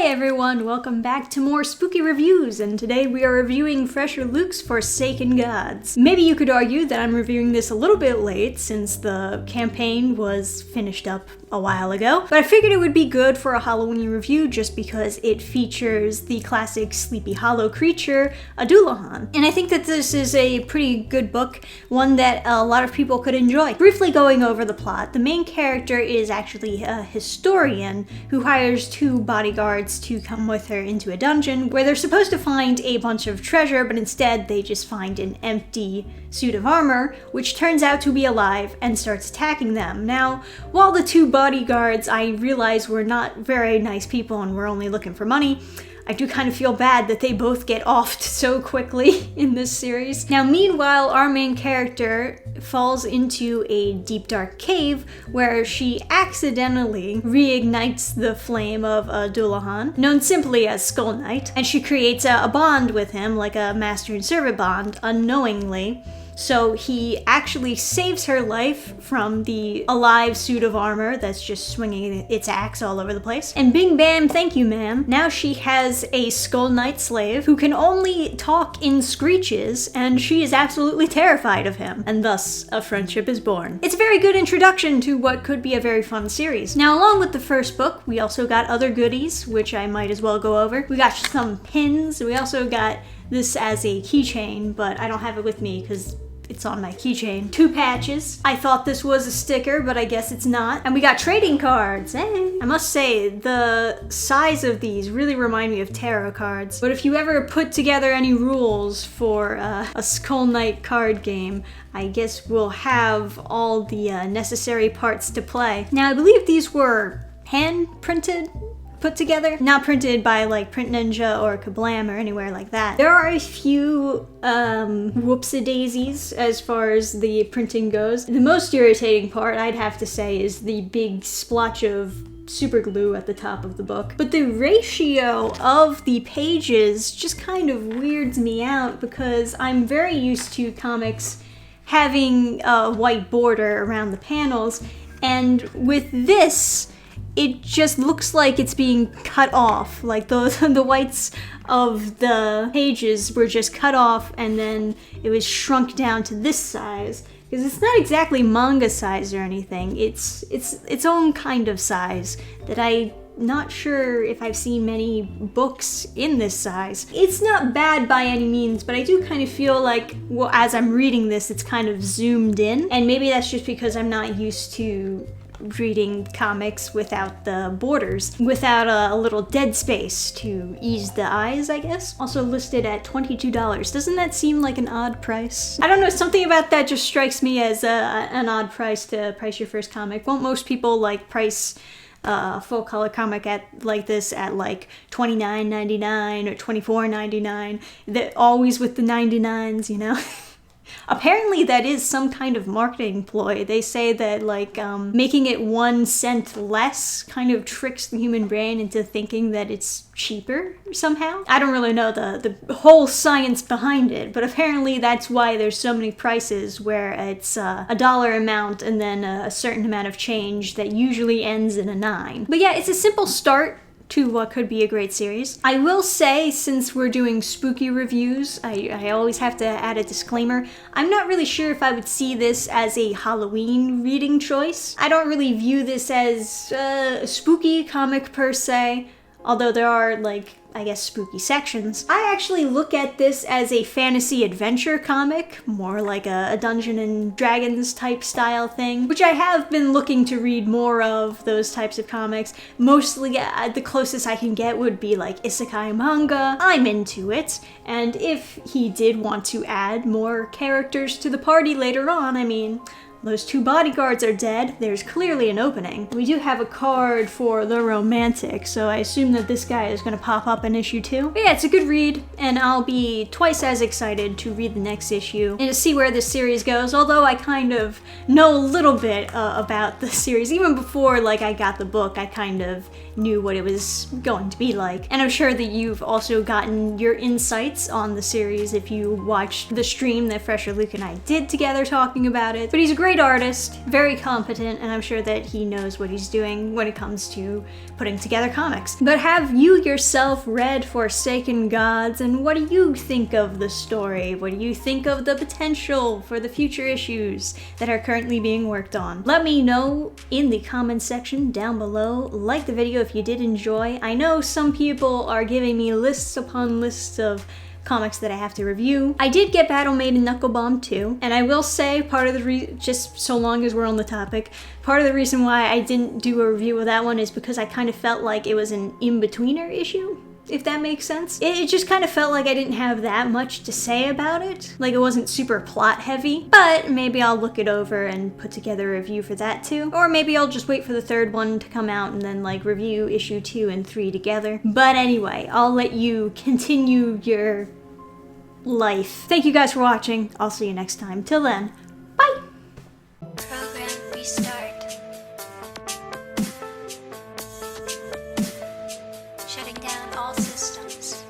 everyone, welcome back to more spooky reviews, and today we are reviewing Fresher Luke's Forsaken Gods. Maybe you could argue that I'm reviewing this a little bit late since the campaign was finished up a while ago, but I figured it would be good for a Halloween review just because it features the classic Sleepy Hollow creature, a dannphan. And I think that this is a pretty good book, one that a lot of people could enjoy. Briefly going over the plot, the main character is actually a historian who hires two bodyguards to come with her into a dungeon where they're supposed to find a bunch of treasure, but instead they just find an empty suit of armor, which turns out to be alive and starts attacking them. Now, while the two bodyguards I realize were not very nice people and were only looking for money, I do kind of feel bad that they both get offed so quickly in this series. Now, meanwhile, our main character falls into a deep dark cave where she accidentally reignites the flame of a dannphan, known simply as Skull Knight, and she creates a bond with him, like a master and servant bond, unknowingly. So he actually saves her life from the alive suit of armor that's just swinging its axe all over the place. And bing bam, thank you ma'am. Now she has a Skull Knight slave who can only talk in screeches, and she is absolutely terrified of him. And thus, a friendship is born. It's a very good introduction to what could be a very fun series. Now, along with the first book, we also got other goodies, which I might as well go over. We got some pins. We also got this as a keychain, but I don't have it with me because it's on my keychain. 2 patches. I thought this was a sticker, but I guess it's not. And we got trading cards. Hey. I must say, the size of these really remind me of tarot cards. But if you ever put together any rules for a Skull Knight card game, I guess we'll have all the necessary parts to play. Now, I believe these were hand-printed, put together, not printed by like Print Ninja or Kablam or anywhere like that. There are a few whoopsie-daisies as far as the printing goes. The most irritating part, I'd have to say, is the big splotch of super glue at the top of the book. But the ratio of the pages just kind of weirds me out because I'm very used to comics having a white border around the panels, and with this, it just looks like it's being cut off. Like the whites of the pages were just cut off and then it was shrunk down to this size. Because it's not exactly manga size or anything. It's its own kind of size that I'm not sure if I've seen many books in this size. It's not bad by any means, but I do kind of feel like, well, as I'm reading this, it's kind of zoomed in. And maybe that's just because I'm not used to reading comics without the borders, without a little dead space to ease the eyes, I guess. Also listed at $22. Doesn't that seem like an odd price? I don't know, something about that just strikes me as an odd price to price your first comic. Won't most people like price a full color comic like this at like $29.99 or $24.99? That always with the 99s, you know? Apparently that is some kind of marketing ploy. They say that like making it 1 cent less kind of tricks the human brain into thinking that it's cheaper somehow. I don't really know the whole science behind it, but apparently that's why there's so many prices where it's a dollar amount and then a certain amount of change that usually ends in a 9. But yeah, it's a simple start to what could be a great series. I will say, since we're doing spooky reviews, I always have to add a disclaimer. I'm not really sure if I would see this as a Halloween reading choice. I don't really view this as a spooky comic per se, although there are, like, I guess, spooky sections. I actually look at this as a fantasy adventure comic, more like a Dungeons and Dragons type style thing, which I have been looking to read more of those types of comics. Mostly the closest I can get would be like isekai manga. I'm into it, and if he did want to add more characters to the party later on, I mean, those 2 bodyguards are dead. There's clearly an opening. We do have a card for the romantic, so I assume that this guy is going to pop up in issue 2. But yeah, it's a good read, and I'll be twice as excited to read the next issue and to see where this series goes, although I kind of know a little bit about the series. Even before like I got the book, I kind of knew what it was going to be like. And I'm sure that you've also gotten your insights on the series if you watched the stream that Fresher Luke and I did together talking about it. But he's a great great artist, very competent, and I'm sure that he knows what he's doing when it comes to putting together comics. But have you yourself read Forsaken Gods, and what do you think of the story? What do you think of the potential for the future issues that are currently being worked on? Let me know in the comments section down below. Like the video if you did enjoy. I know some people are giving me lists upon lists of comics that I have to review. I did get Battle Maiden Knuckle Bomb too, and I will say part of the just so long as we're on the topic, part of the reason why I didn't do a review of that one is because I kind of felt like it was an in-betweener issue, if that makes sense. It just kind of felt like I didn't have that much to say about it. Like it wasn't super plot heavy, but maybe I'll look it over and put together a review for that too. Or maybe I'll just wait for the third one to come out and then like review issue 2 and 3 together. But anyway, I'll let you continue your life. Thank you guys for watching. I'll see you next time. Till then, bye! Program restart. Shutting down all systems.